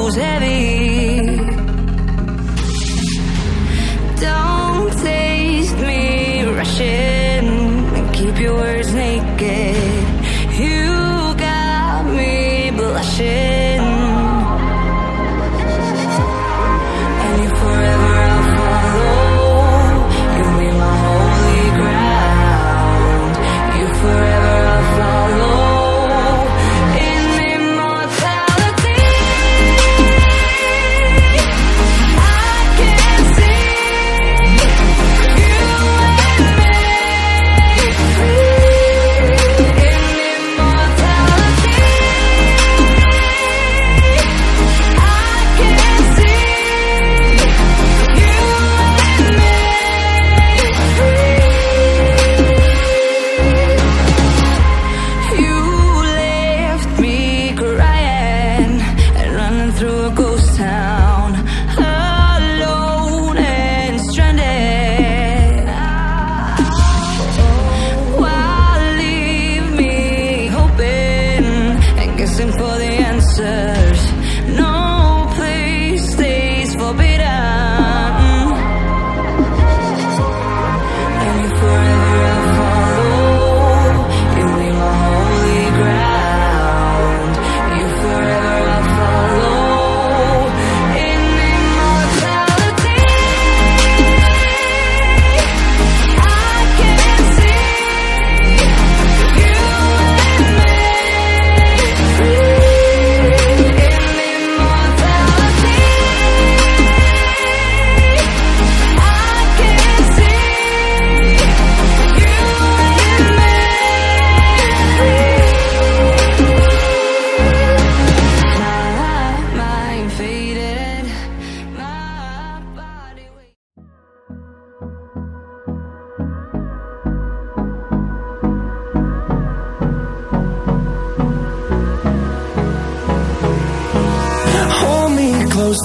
goes heavy. Don't taste me rushing, keep your words naked. You got me blushing, and you forever I'll follow. You'll be my holy ground. You forever I'll follow.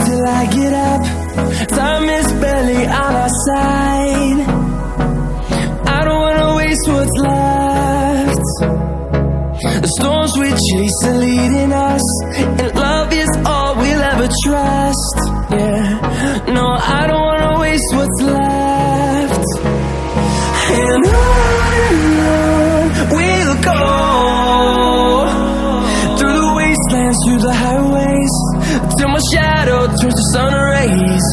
Till I get up, time is barely on our side. I don't wanna waste what's left. The storms we chase are leading us, and love is all we'll ever trust. Yeah, no, I don't wanna waste what's left. And on we'll go, through the wastelands, through the highways, till my shadow turns to sun rays.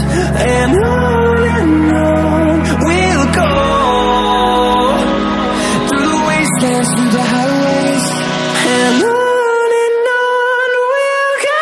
And on we'll go, through the wastelands, through the highways. And on we'll go.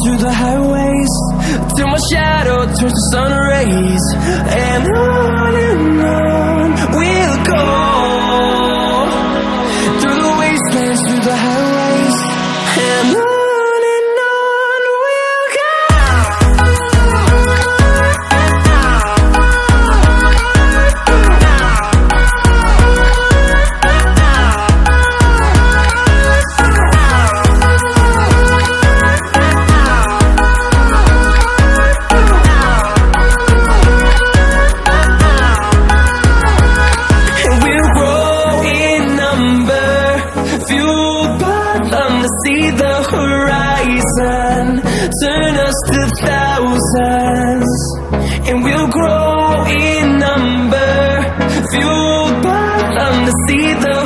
Through the highways, till my shadow turns to sun rays. And on we'll go, through the wastelands, through the highways. And on we'll go. See the horizon turn us to thousands, and we'll grow in number, fueled by them to see the